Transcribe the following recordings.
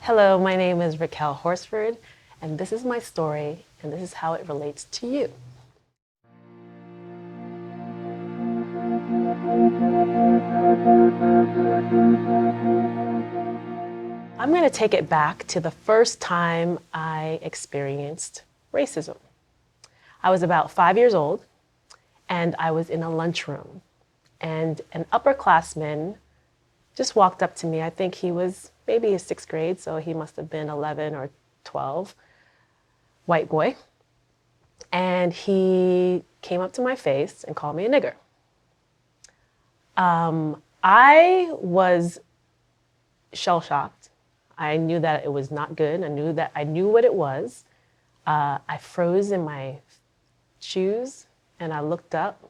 Hello, my name is Raquel Horsford, and this is my story, and this is how it relates to you. I'm going to take it back to the first time I experienced racism. I was about 5 years old, and I was in a lunchroom, and an upperclassman just walked up to me. I think he was maybe in sixth grade, so he must have been 11 or 12, white boy. And he came up to my face and called me a nigger. I was shell-shocked. I knew that it was not good. I knew what it was. I froze in my shoes and I looked up,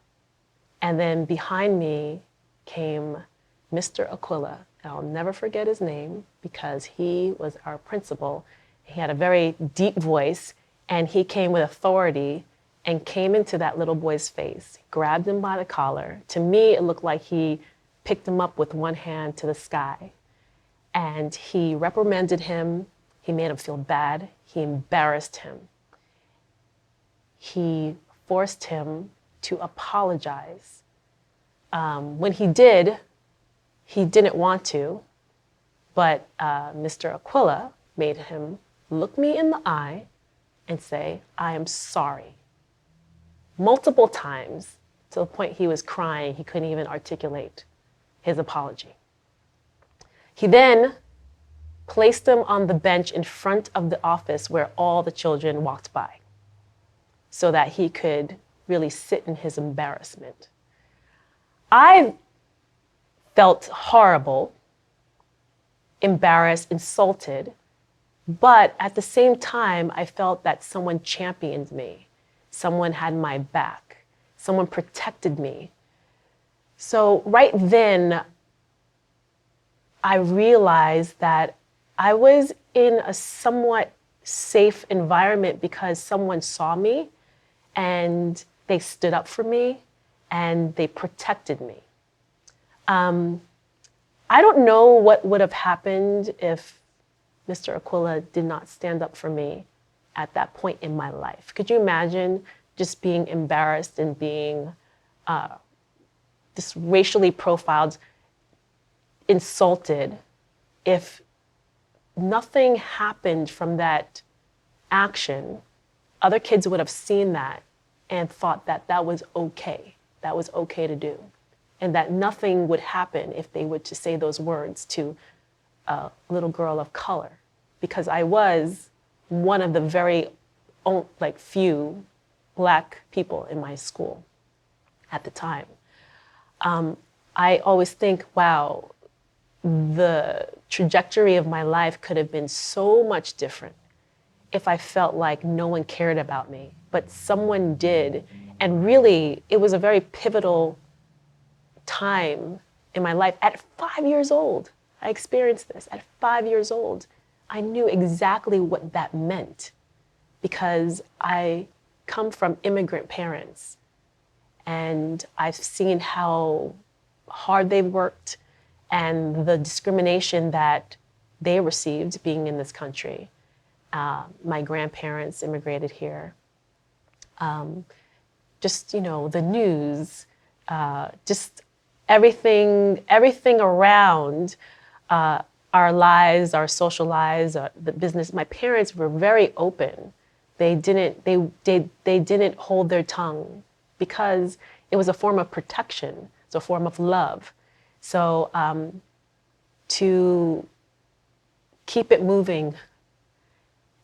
and then behind me came Mr. Aquila. And I'll never forget his name because he was our principal. He had a very deep voice, and he came with authority and came into that little boy's face, grabbed him by the collar. To me, it looked like he picked him up with one hand to the sky. And he reprimanded him. He made him feel bad. He embarrassed him. He forced him to apologize. When he did, he didn't want to, but Mr. Aquila made him look me in the eye and say, "I am sorry," multiple times, to the point he was crying. He couldn't even articulate his apology. He then placed him on the bench in front of the office where all the children walked by so that he could really sit in his embarrassment. I felt horrible, embarrassed, insulted, but at the same time, I felt that someone championed me. Someone had my back. Someone protected me. So right then, I realized that I was in a somewhat safe environment because someone saw me and they stood up for me and they protected me. I don't know what would have happened if Mr. Aquila did not stand up for me at that point in my life. Could you imagine just being embarrassed and being just racially profiled, insulted, if nothing happened from that action? Other kids would have seen that and thought that that was okay to do, and that nothing would happen if they were to say those words to a little girl of color, because I was one of the very few Black people in my school at the time. I always think, wow, the trajectory of my life could have been so much different if I felt like no one cared about me, but someone did. And really, it was a very pivotal time in my life. At 5 years old, I experienced this. At 5 years old, I knew exactly what that meant because I come from immigrant parents, and I've seen how hard they've worked and the discrimination that they received being in this country. My grandparents immigrated here. The news, just everything around our lives, our social lives, the business. My parents were very open. They didn't hold their tongue because it was a form of protection. It's a form of love. So to keep it moving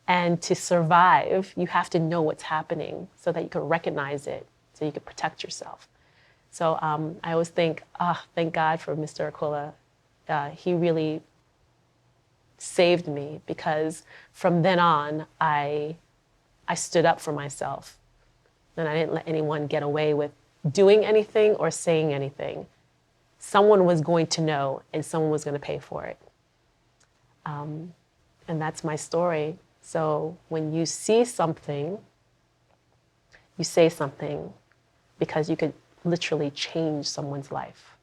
and to survive, you have to know what's happening so that you can recognize it, so you can protect yourself. So I always think, thank God for Mr. Aquila. He really saved me, because from then on, I stood up for myself, and I didn't let anyone get away with doing anything or saying anything. Someone was going to know, and someone was going to pay for it. And that's my story. So when you see something, you say something, because you could literally change someone's life.